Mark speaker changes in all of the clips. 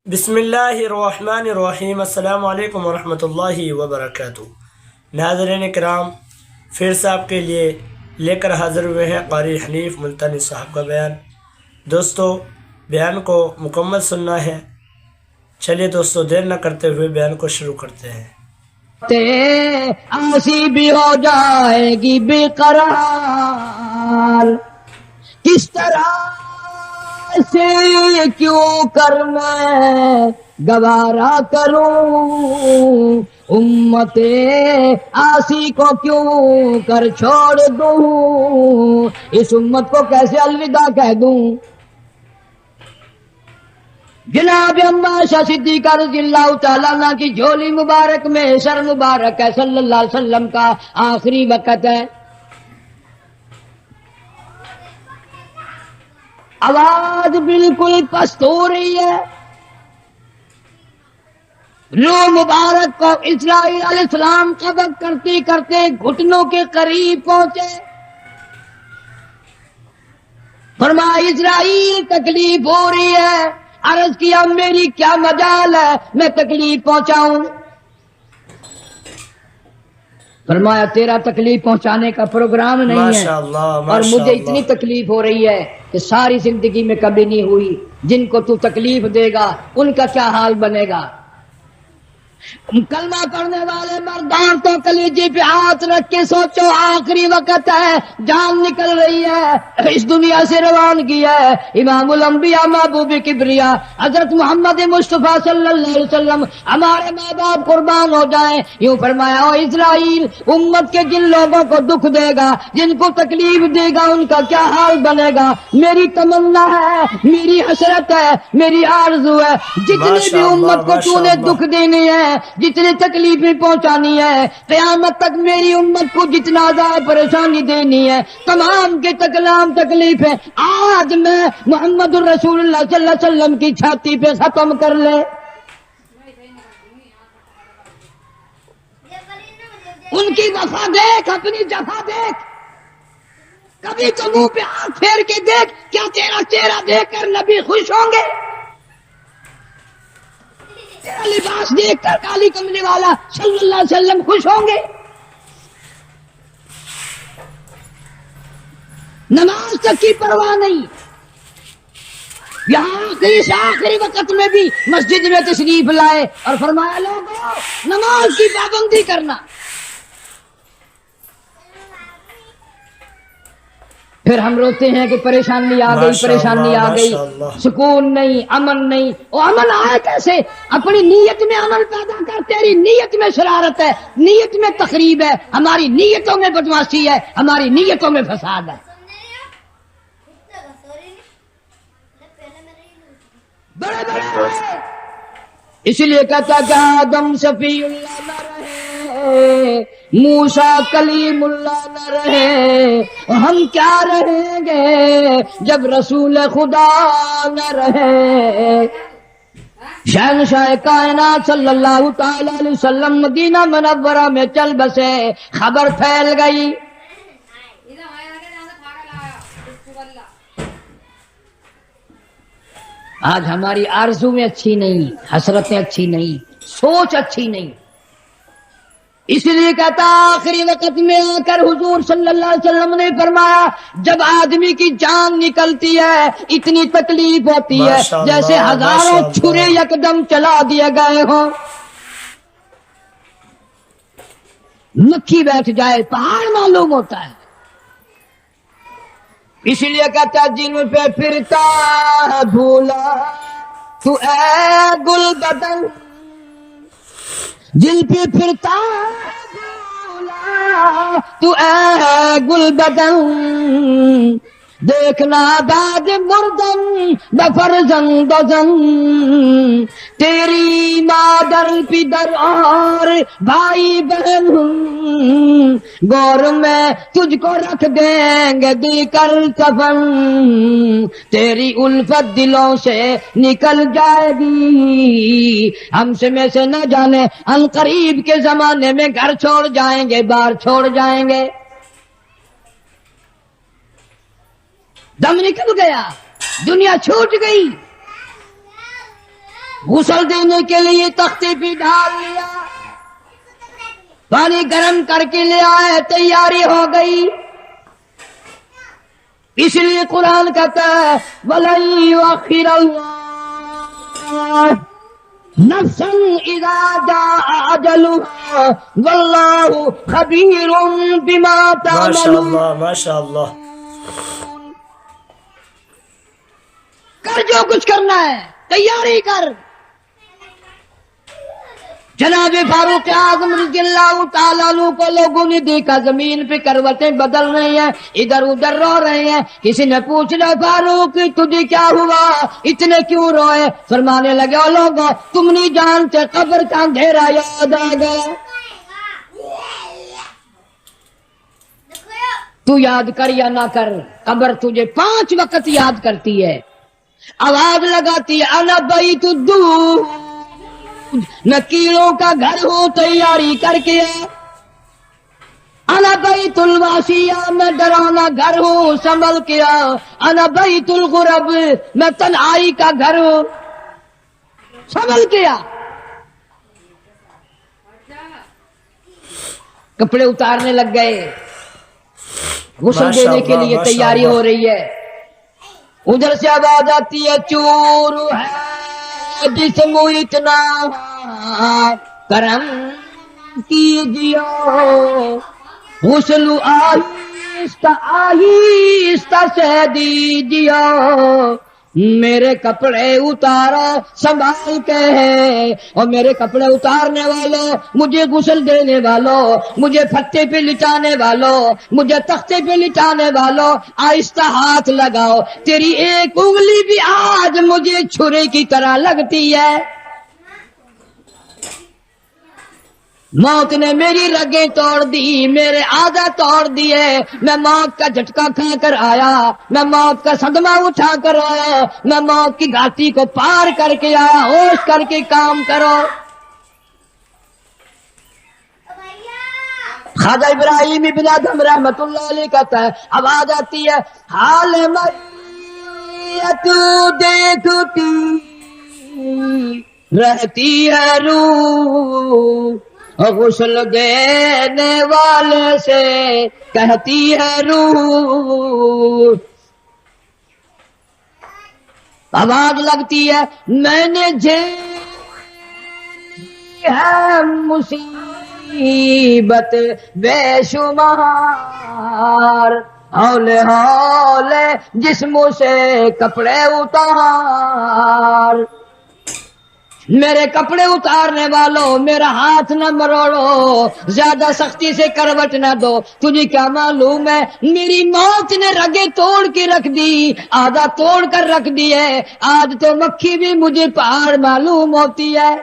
Speaker 1: بسم اللہ الرحمن الرحیم۔ السلام علیکم ورحمۃ اللہ وبرکاتہ۔ ناظرین کرام، پھر سے آپ کے لیے لے کر حاضر ہوئے ہیں قاری حنیف ملتانی صاحب کا بیان۔ دوستو، بیان کو مکمل سننا ہے۔ چلیے دوستو، دیر نہ کرتے ہوئے بیان کو شروع کرتے ہیں۔
Speaker 2: ایسی بھی ہو جائے گی بے قرار، کس طرح سے کیوں کر میں گوارا کروں، امت آسی کو کیوں کر چھوڑ دوں، اس امت کو کیسے الوداع کہہ دوں۔ جناب عماشہ صدیقہ رضی اللہ تعالیٰ عنہ کی جھولی مبارک میں سر مبارک ہے، صلی اللہ علیہ وسلم کا آخری وقت ہے۔ آواز بالکل پست ہو رہی ہے، روح مبارک کو اسرائیل علیہ السلام قبض کرتے کرتے گھٹنوں کے قریب پہنچے۔ فرمایا اسرائیل تکلیف ہو رہی ہے۔ عرض کیا میری کیا مجال ہے، میں تکلیف پہنچاؤں۔ فرمایا تیرا تکلیف پہنچانے کا پروگرام نہیں ہے،
Speaker 1: ماشاءاللہ
Speaker 2: اور مجھے
Speaker 1: ماشاءاللہ۔
Speaker 2: اتنی تکلیف ہو رہی ہے کہ ساری زندگی میں کبھی نہیں ہوئی۔ جن کو تو تکلیف دے گا ان کا کیا حال بنے گا۔ کلمہ پڑھنے والے مردان تو کلیجے پہ ہاتھ رکھ کے سوچو، آخری وقت ہے، جان نکل رہی ہے، اس دنیا سے روانگی ہے۔ امام الانبیاء محبوب کبریا حضرت محمد مصطفیٰ صلی اللہ علیہ وسلم ہمارے ماں باپ قربان ہو جائیں، یوں فرمایا او اسرائیل، امت کے جن لوگوں کو دکھ دے گا، جن کو تکلیف دے گا، ان کا کیا حال بنے گا۔ میری تمنا ہے، میری حسرت ہے، میری آرزو ہے، جتنی بھی امت کو تو نے دکھ دینے ہیں، جتنی تکلیفیں پہنچانی ہے، قیامت تک میری امت کو جتنا عذاب پریشانی دینی ہے، تمام کے تکلام تکلیفیں آج میں محمد الرسول اللہ صلی اللہ علیہ وسلم کی چھاتی پہ ختم کر لے۔ ان کی وفا دیکھ، اپنی جفا دیکھ، کبھی تو منہ پہ ہاتھ پھیر کے دیکھ، کیا تیرا چہرہ دیکھ کر نبی خوش ہوں گے؟ تیرا لباس دیکھ کر کالی کملی والا صلی اللہ علیہ وسلم خوش ہوں گے؟ نماز تک کی پرواہ نہیں، یہاں اس آخری وقت میں بھی مسجد میں تشریف لائے اور فرمایا لوگوں نماز کی پابندی کرنا۔ پھر ہم روتے ہیں کہ پریشانی آ گئی، پریشانی آ گئی، سکون نہیں، امن نہیں۔ وہ امن آئے کیسے؟ اپنی نیت میں عمل پیدا کر، تیری نیت میں شرارت ہے، نیت میں تخریب ہے، ہماری نیتوں میں بدمعاشی ہے، ہماری نیتوں میں فساد ہے۔ بڑے بڑے اس لیے کہتا کہ آدم شفیع اللہ نہ رہے، موسیٰ کلیم اللہ نہ رہے، ہم کیا رہیں گے جب رسول خدا نہ رہے۔ شہنشاہ کائنات صلی اللہ تعالی علیہ وسلم مدینہ منورہ میں چل بسے، خبر پھیل گئی۔ آج ہماری آرزو میں اچھی نہیں، حسرتیں اچھی نہیں، سوچ اچھی نہیں۔ اس لیے کہتا آخری وقت میں آ کر حضور صلی اللہ علیہ وسلم نے فرمایا جب آدمی کی جان نکلتی ہے اتنی تکلیف ہوتی ہے جیسے ہزاروں چھرے یکدم چلا دیے گئے ہوں، مکھی بیٹھ جائے پہاڑ معلوم ہوتا ہے۔ اس لیے کہتا جن پہ پھرتا ہے بھولا تو اے گل بدن، جن پہ پھرتا ہے بھولا تو اے گل بدن، دیکھنا داد مردن بفرزند زن، تیری مادر پدر اور بھائی بہن گور میں تجھ کو رکھ دیں گے دے کر کفن، تیری الفت دلوں سے نکل جائے گی، ہم سے میں سے نہ جانے ان قریب کے زمانے میں گھر چھوڑ جائیں گے، بار چھوڑ جائیں گے۔ دم نکل گیا، دنیا چھوٹ گئی، غسل دینے کے لیے تختے پہ ڈال لیا، پانی گرم کر کے لے آئے، تیاری ہو گئی۔ اس لیے قرآن کہتا ہے وَلَن يُؤَخِّرَ اللَّهُ نَفْسًا إِذَا جَاءَ أَجَلُهَا وَاللَّهُ خَبِيرٌ بِمَا
Speaker 1: ماشاء
Speaker 2: تَعْمَلُونَ۔
Speaker 1: اللہ ماشاء اللہ۔
Speaker 2: کر جو کچھ کرنا ہے، تیاری کر۔ جناب فاروق اعظم رضی اللہ تعالیٰ عنہ کو لوگوں نے دیکھا زمین پہ کروٹیں بدل رہی ہیں، ادھر ادھر رو رہے ہیں۔ کسی نے پوچھا فاروق تجھے کیا ہوا، اتنے کیوں روئے؟ فرمانے لگے او لوگوں تم نہیں جانتے قبر کا اندھیرا یاد آ گیا۔ تو یاد کر یا نہ کر، قبر تجھے 5 وقت یاد کرتی ہے، آواز لگاتی ہے انا بیت الدود، میں کیڑوں کا گھر ہوں تیاری کر کے، انا بیت الواشیہ میں ڈرانا گھر ہوں سنبھل کے، انا بیت الغرب میں تنہائی کا گھر ہوں سنبھل کے۔ کپڑے اتارنے لگ گئے، غسل دینے کے لیے تیاری ہو رہی ہے۔ ادھر سے آواز آتی ہے چور ہے جسم اتنا کرم کیجیے، غسل آہستہ آہستہ سے دیجیے، میرے کپڑے اتارو سنبھال کے ہے، اور میرے کپڑے اتارنے والوں، مجھے غسل دینے والوں، مجھے پھٹے پہ لٹانے والوں، مجھے تختے پہ لٹانے والوں، آہستہ ہاتھ لگاؤ، تیری ایک انگلی بھی آج مجھے چھری کی طرح لگتی ہے۔ موت نے میری رگیں توڑ دی، میرے آدھا توڑ دیے، میں موت کا جھٹکا کھا کر آیا، میں موت کا صدمہ اٹھا کر آیا، میں موت کی گھاٹی کو پار کر کے آیا، ہوش کر کے کام کرو۔ خواجہ ابراہیم ابن ادھم رحمت اللہ علیہ کہتا ہے آواز آتی ہے حال میت دیکھتی رہتی ہے روح، غسل دینے والے سے کہتی ہے روح، آواز لگتی ہے میں نے جھیلی ہے مصیبت بے شمار، ہولے ہولے جسموں سے کپڑے اتار، میرے کپڑے اتارنے والوں میرا ہاتھ نہ مروڑو، زیادہ سختی سے کروٹ نہ دو، تجھے کیا معلوم ہے میری موت نے رگیں توڑ کے رکھ دی، آدھا توڑ کر رکھ دی ہے، آج تو مکھی بھی مجھے پہاڑ معلوم ہوتی ہے۔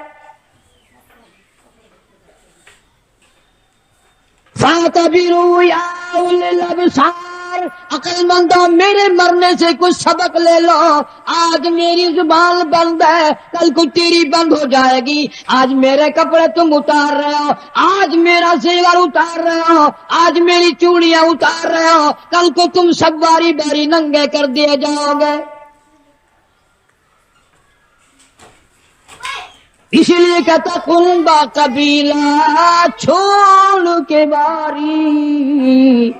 Speaker 2: فَاعْتَبِرُوا يَا أُولِي الْأَبْصَارِ، عقل مندوں میرے مرنے سے کچھ سبق لے لو، آج میری زبان بند ہے کل کو تیری بند ہو جائے گی، آج میرے کپڑے تم اتار رہے ہو، آج میرا زیور اتار رہے ہو، آج میری چوڑیاں اتار رہے ہو، کل کو تم سب باری باری ننگے کر دیے جاؤ گے۔ اسی لیے کہتا کنبا قبیلہ چھوڑ کے باری،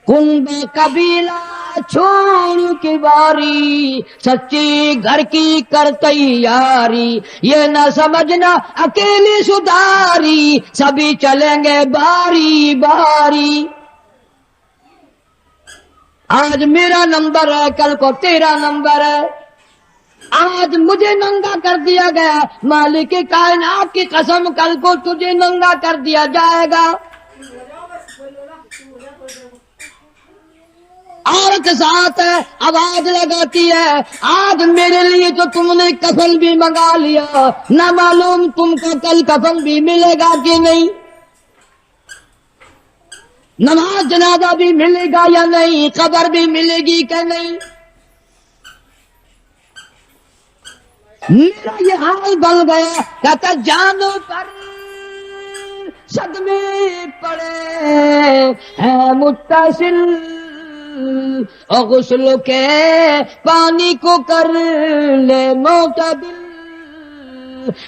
Speaker 2: کنبا قبیلہ چھوڑ کے باری، سچی گھر کی کر تیاری، یہ نہ سمجھنا اکیلی سدھاری، سبھی چلیں گے باری باری، آج میرا نمبر ہے کل کو تیرا نمبر ہے، آج مجھے ننگا کر دیا گیا، مالک کائنات کی قسم کل کو تجھے ننگا کر دیا جائے گا۔ عورت ساتھ ہے آواز لگاتی ہے آج میرے لیے تو تم نے کفن بھی منگا لیا، نہ معلوم تم کو کل کفن بھی ملے گا کہ نہیں، نماز جنازہ بھی ملے گا یا نہیں، قبر بھی ملے گی کہ نہیں۔ میرا یہ حال بن گیا، کہتا جانو پر صدمے پڑے ہیں متصل، اور غسل کے پانی کو کر لے معتدل،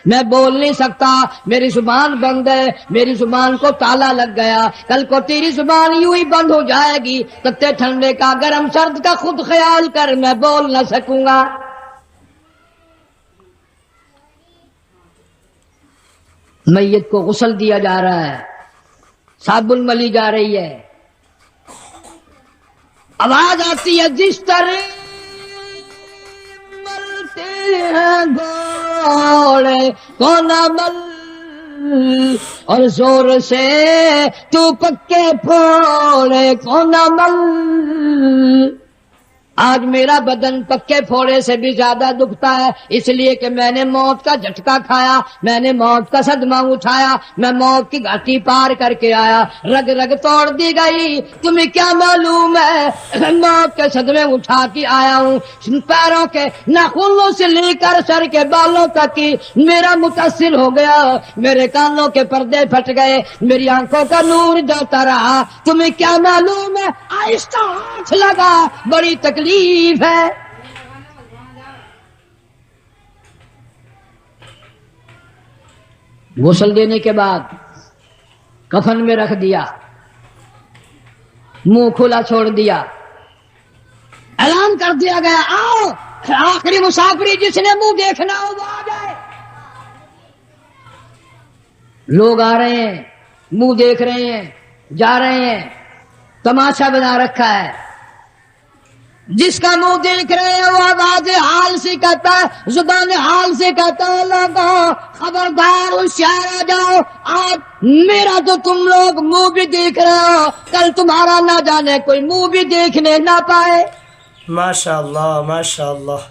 Speaker 2: میں بول نہیں سکتا، میری زبان بند ہے، میری زبان کو تالا لگ گیا، کل کو تیری زبان یوں ہی بند ہو جائے گی، تتے ٹھنڈے کا گرم سرد کا خود خیال کر، میں بول نہ سکوں گا۔ میت کو غسل دیا جا رہا ہے، صابن ملی جا رہی ہے، آواز آتی ہے جس طرح ملتے ہیں گھوڑے کو نہ مل، اور زور سے تو پکے پھوڑے کو نہ مل۔ آج میرا بدن پکے پھوڑے سے بھی زیادہ دکھتا ہے، اس لیے کہ میں نے موت کا جھٹکا کھایا، میں نے موت کا صدمہ اٹھایا، میں موت کی گھاٹی پار کر کے آیا، رگ رگ توڑ دی گئی، تمہیں کیا معلوم ہے موت کے صدمے اٹھا کے آیا ہوں، پیروں کے ناخنوں سے لے کر سر کے بالوں تک کی میرا متاثر ہو گیا، میرے کانوں کے پردے پھٹ گئے، میری آنکھوں کا نور جاتا رہا، تمہیں کیا معلوم ہے آہستہ ہاتھ لگا، بڑی تکلیف ہے۔ غسل دینے کے بعد کفن میں رکھ دیا، منہ کھلا چھوڑ دیا، اعلان کر دیا گیا آؤ آخری مسافری جس نے منہ دیکھنا ہو وہ آ جائے۔ لوگ آ رہے ہیں، منہ دیکھ رہے ہیں، جا رہے ہیں، تماشا بنا رکھا ہے، جس کا منہ دیکھ رہے ہیں وہ آواز حال سے کہتا ہے، زبان حال سے کہتا ہے لوگوں خبردار ہوشیار آ جاؤ، آج میرا تو تم لوگ منہ بھی دیکھ رہے ہو، کل تمہارا نہ جانے کوئی منہ بھی دیکھنے نہ پائے۔
Speaker 1: ماشاء اللہ ماشاء اللہ۔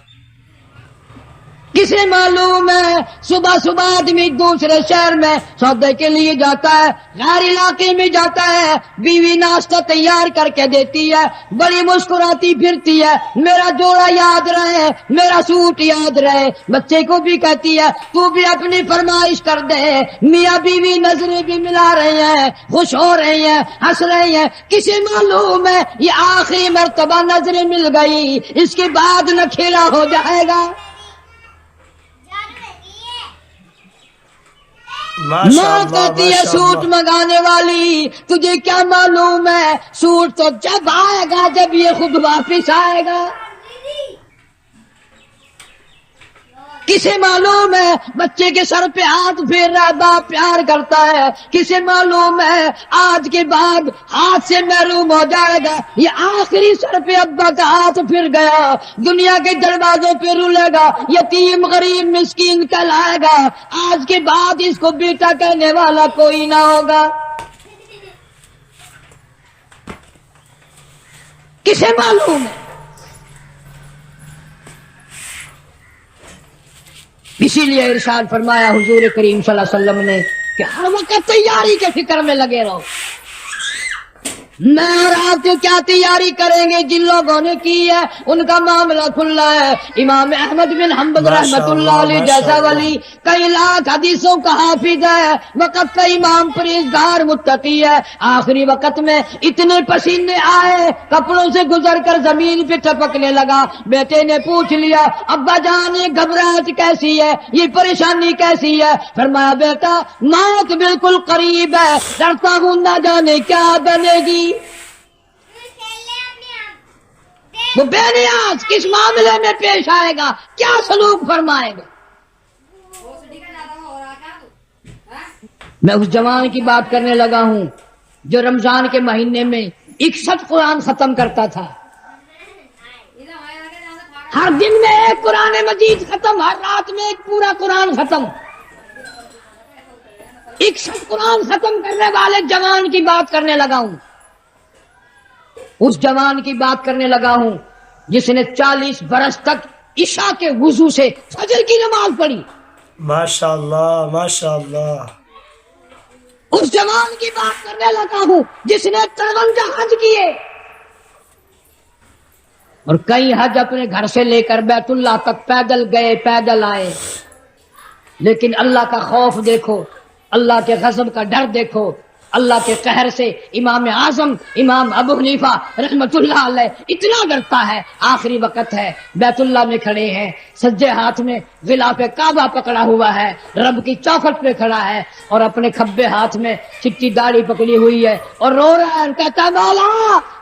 Speaker 2: کسے معلوم ہے صبح صبح آدمی دوسرے شہر میں سودے کے لیے جاتا ہے، غیر علاقے میں جاتا ہے، بیوی ناشتہ تیار کر کے دیتی ہے، بڑی مسکراتی پھرتی ہے، میرا جوڑا یاد رہے، میرا سوٹ یاد رہے، بچے کو بھی کہتی ہے تو بھی اپنی فرمائش کر دے، میاں بیوی نظریں بھی ملا رہے ہیں، خوش ہو رہے ہیں، ہنس رہے ہیں، کسے معلوم ہے یہ آخری مرتبہ نظریں مل گئی، اس کے بعد نہ کھیلا ہو جائے گا۔ ماں کہتی ہے سوٹ منگانے والی تجھے کیا معلوم ہے سوٹ تو جب آئے گا جب یہ خود واپس آئے گا۔ کسے معلوم ہے بچے کے سر پہ ہاتھ پھیر رہا باپ پیار کرتا ہے، کسے معلوم ہے آج کے بعد ہاتھ سے محروم ہو جائے گا، یہ آخری سر پہ ابا کا ہاتھ پھر گیا، دنیا کے دروازوں پہ رولے گا، یتیم غریب مسکین کہلائے گا، آج کے بعد اس کو بیٹا کہنے والا کوئی نہ ہوگا۔ کسے معلوم ہے؟ اسی لیے ارشاد فرمایا حضور کریم صلی اللہ علیہ وسلم نے کہ ہر وقت تیاری کے فکر میں لگے رہو۔ میں اور آپ جو کیا تیاری کریں گے جن لوگوں نے کی ہے ان کا معاملہ کھلا ہے۔ امام احمد بن حنبل رحمۃ اللہ علیہ جیسا ولی کئی لاکھ حدیثوں کا حافظ ہے، وقت کا امام پرہیزگار متقی ہے، آخری وقت میں اتنے پسینے آئے کپڑوں سے گزر کر زمین پہ ٹپکنے لگا، بیٹے نے پوچھ لیا ابا جان یہ گھبراہٹ کیسی ہے، یہ پریشانی کیسی ہے؟ فرمایا بیٹا موت بالکل قریب ہے، ڈرتا ہوں نہ جانے کیا بنے گی۔ وہ بے نیاز کس معاملے میں پیش آئے گا، کیا سلوک فرمائے گا؟ میں اس جوان کی بات کرنے لگا ہوں جو رمضان کے مہینے میں 61 قرآن ختم کرتا تھا، ہر دن میں ایک قرآن مجید ختم، ہر رات میں ایک پورا قرآن ختم۔ 61 قرآن ختم کرنے والے جوان کی بات کرنے لگا ہوں، اس جوان کی بات کرنے لگا ہوں جس نے 40 برس تک عشاء کے وضو سے فجر کی نماز پڑھی۔
Speaker 1: ماشاء اللہ ماشاء اللہ۔
Speaker 2: اس جوان کی بات کرنے لگا ہوں جس نے 53 حج کیے اور کئی حج اپنے گھر سے لے کر بیت اللہ تک پیدل گئے پیدل آئے، لیکن اللہ کا خوف دیکھو، اللہ کے غضب کا ڈر دیکھو، اللہ کے قہر سے امام اعظم امام ابو حنیفہ رحمت اللہ علیہ اتنا ڈرتا ہے، آخری وقت ہے، بیت اللہ میں کھڑے ہیں، سجے ہاتھ میں غلاف کعبہ پکڑا ہوا ہے، رب کی چوکھٹ پہ کھڑا ہے اور اپنے کھبے ہاتھ میں چٹی داڑھی پکڑی ہوئی ہے اور رو رہا ہے، کہتا ہے مولا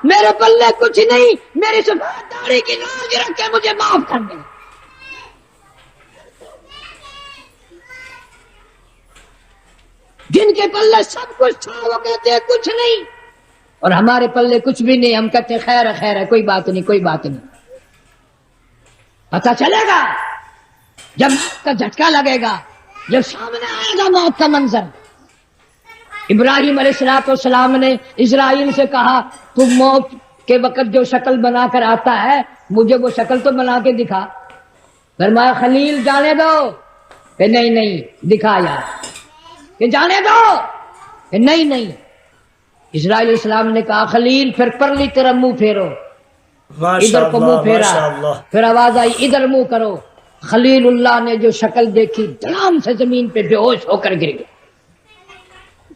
Speaker 2: میرے پلے کچھ نہیں، میری سفید داڑھی کی لاج رکھ کے مجھے معاف کر دے۔ جن کے پلے سب کچھ تھا وہ کہتے ہیں کچھ نہیں، اور ہمارے پلے کچھ بھی نہیں، ہم کہتے ہیں خیر ہے خیر ہے، کوئی بات نہیں کوئی بات نہیں۔ پتہ چلے گا جب موت کا جھٹکا لگے گا، جب سامنے آئے گا موت کا منظر۔ ابراہیم علیہ السلام نے اسرائیل سے کہا تو موت کے وقت جو شکل بنا کر آتا ہے مجھے وہ شکل تو بنا کے دکھا۔ فرمایا خلیل جانے دو، کہ نہیں نہیں دکھایا، کہ جانے دو، کہ نہیں نہیں۔ اسرائیل علیہ السلام نے کہا خلیل پھر پرلی طرف منہ پھیرو، ادھر کو منہ پھیرا، پھر آواز آئی ادھر منہ کرو۔ خلیل اللہ نے جو شکل دیکھی دھڑام سے زمین پہ بے ہوش ہو کر گر گیا۔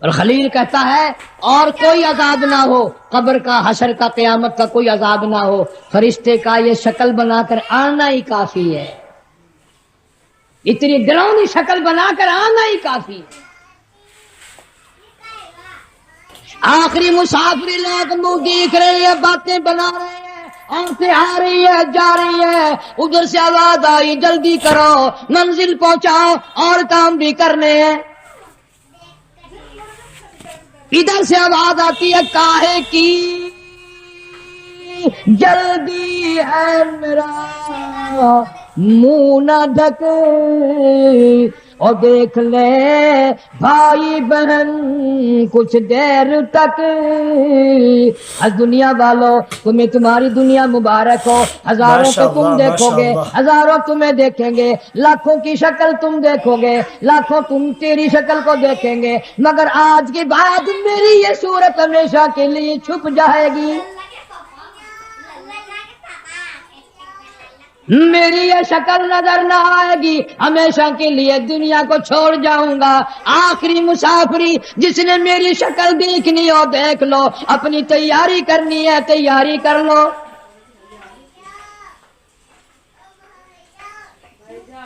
Speaker 2: اور خلیل کہتا ہے اور کوئی عذاب نہ ہو، قبر کا، حشر کا، قیامت کا کوئی عذاب نہ ہو، فرشتے کا یہ شکل بنا کر آنا ہی کافی ہے، اتنی ڈراؤنی شکل بنا کر آنا ہی کافی ہے۔ آخری مسافری لوگ منہ دیکھ رہے ہیں، باتیں بنا رہے ہیں، عورتیں آ رہی ہے جا رہی ہے، ادھر سے آواز آئی جلدی کرو منزل پہنچاؤ اور کام بھی کرنے ہیں۔ ادھر سے آواز آتی ہے کاہے کی جلدی ہے میرا منہ نہ ڈھک، اور دیکھ لے بھائی بہن کچھ دیر تک، از دنیا والوں تمہیں تمہاری دنیا مبارک ہو، ہزاروں کو تم دیکھو گے، ہزاروں تمہیں دیکھیں گے، لاکھوں کی شکل تم دیکھو گے، لاکھوں تم تیری شکل کو دیکھیں گے، مگر آج کے بعد میری یہ صورت ہمیشہ کے لیے چھپ جائے گی، میری یہ شکل نظر نہ آئے گی، ہمیشہ کے لیے دنیا کو چھوڑ جاؤں گا۔ آخری مسافری جس نے میری شکل دیکھنی ہو دیکھ لو، اپنی تیاری کرنی ہے تیاری کر لو۔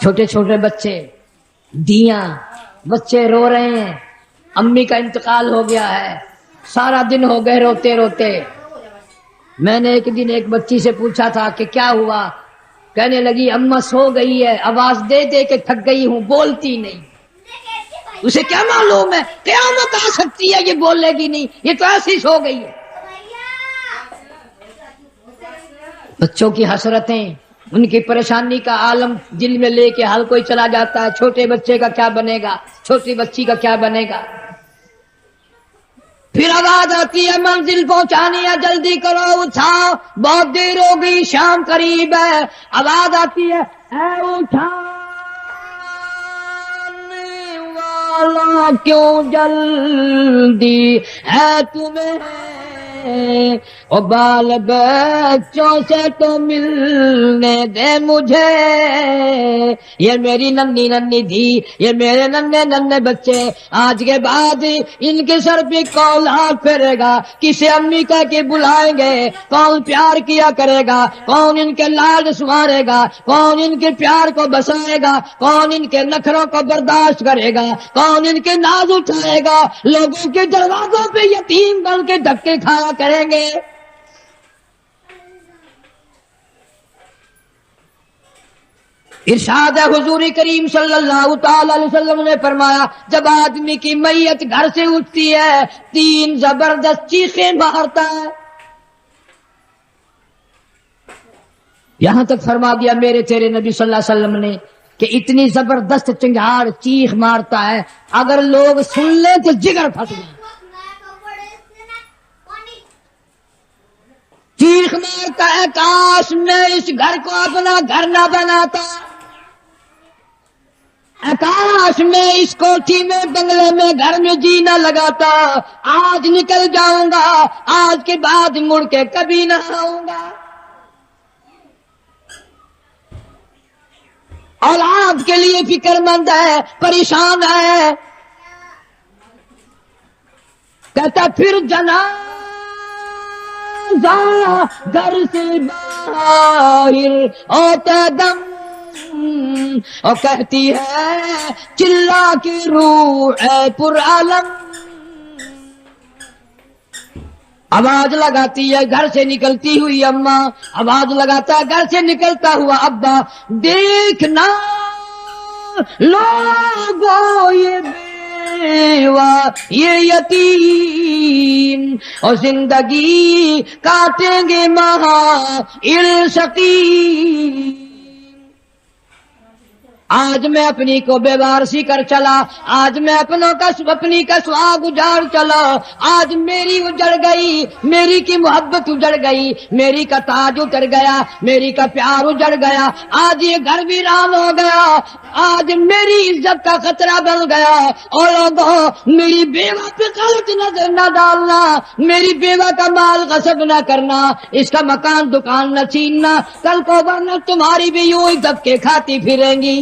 Speaker 2: چھوٹے چھوٹے بچے، دیاں، بچے رو رہے ہیں، امی کا انتقال ہو گیا ہے، سارا دن ہو گئے روتے روتے۔ میں نے ایک دن ایک بچی سے پوچھا تھا کہ کیا ہوا، کہنے لگی اماں سو گئی ہے، آواز دے دے کے تھک گئی ہوں، بولتی نہیں۔ اسے کیا معلوم ہے قیامت آ سکتی ہے، یہ بولے گی نہیں، یہ تو ایسی سو گئی ہے۔ بچوں کی حسرتیں، ان کی پریشانی کا عالم دل میں لے کے ہر کوئی چلا جاتا ہے، چھوٹے بچے کا کیا بنے گا، چھوٹی بچی کا کیا بنے گا۔ پھر آواز آتی ہے منزل پہنچانی ہے جلدی کرو اٹھاؤ، بہت دیر ہو گئی، شام قریب ہے۔ آواز آتی ہے اے اٹھانے والا کیوں جلدی ہے تمہیں، او بال بچوں سے تو ملنے دے مجھے، یہ میری ننھی ننھی دھی، یہ میرے ننھے ننھے بچے، آج کے بعد ان کے سر پہ کون ہاتھ پھیرے گا، کسے امی کہہ کے بلائیں گے، کون پیار کیا کرے گا، کون ان کے لاڈ سنوارے گا، کون ان کے پیار کو بسائے گا، کون ان کے نخروں کو برداشت کرے گا، کون ان کے ناز اٹھائے گا، لوگوں کے دروازوں پہ یتیم بن کے دھکے کھایا کریں گے۔ ارشاد ہے حضور کریم صلی اللہ تعالی علیہ وسلم نے فرمایا جب آدمی کی میت گھر سے اٹھتی ہے 3 زبردست چیخیں مارتا ہے۔ یہاں تک فرما دیا میرے تیرے نبی صلی اللہ علیہ وسلم نے کہ اتنی زبردست چنگھاڑ چیخ مارتا ہے، اگر لوگ سن لیں تو جگر پھٹ جائے۔ چیخ مارتا ہے کاش میں اس گھر کو اپنا گھر نہ بناتا، کاش میں اس کوٹھی میں بنگلے میں گھر میں جی نہ لگاتا، آج نکل جاؤں گا، آج کے بعد مڑ کے کبھی نہ آؤں گا۔ اولاد کے لیے فکر مند ہے، پریشان ہے، کہتا پھر جنازہ گھر سے باہر ہوتا دم اور کہتی ہے چلا کی روح ہے پر عالم. آواز لگاتی ہے گھر سے نکلتی ہوئی اماں, آواز لگاتا ہے گھر سے نکلتا ہوا ابا, دیکھنا لوگوں یہ بیوہ یہ یتیم اور زندگی کاٹیں گے مہائل سقیم. آج میں اپنی کو بے وارسی کر چلا, آج میں اپنی کا سواگ اجاڑ چلا, آج میری اجڑ گئی, میری کی محبت اجڑ گئی, میری کا تاج اتر گیا, میری کا پیار اجڑ گیا, آج یہ گھر ویران ہو گیا, آج میری عزت کا خطرہ بن گیا. اور لوگوں میری بیوہ پہ غلط نظر نہ ڈالنا, میری بیوہ کا مال غصب نہ کرنا, اس کا مکان دکان نہ چھیننا, کل کو ورنہ تمہاری بھی یوں ہی دب کے کھاتی پھریں گی.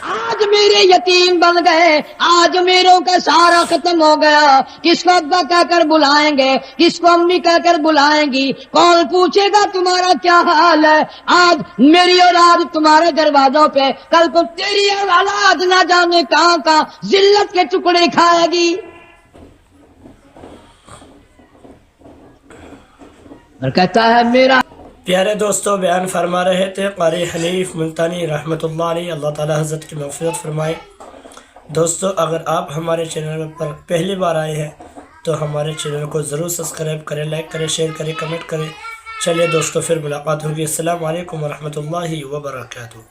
Speaker 2: آج میرے یتیم بن گئے, آج میروں کا سارا ختم ہو گیا. کس کو ابا کہہ کر بلائیں گے, کس کو امی کہہ کر بلائیں گی, کون پوچھے گا تمہارا کیا حال ہے. آج میری اولاد تمہارے دروازوں پہ, کل کو تیری اولاد نہ جانے کہاں کہاں ذلت کے ٹکڑے کھائے گی. اور کہتا ہے میرا
Speaker 1: پیارے دوستو, بیان فرما رہے تھے قاری حنیف ملتانی رحمۃ اللہ علیہ, اللہ تعالی حضرت کی مغفرت فرمائے. دوستو اگر آپ ہمارے چینل پر پہلی بار آئے ہیں تو ہمارے چینل کو ضرور سبسکرائب کریں, لائک کریں, شیئر کریں, کمنٹ کریں. چلیے دوستو پھر ملاقات ہوگی. السلام علیکم ورحمۃ اللہ وبرکاتہ.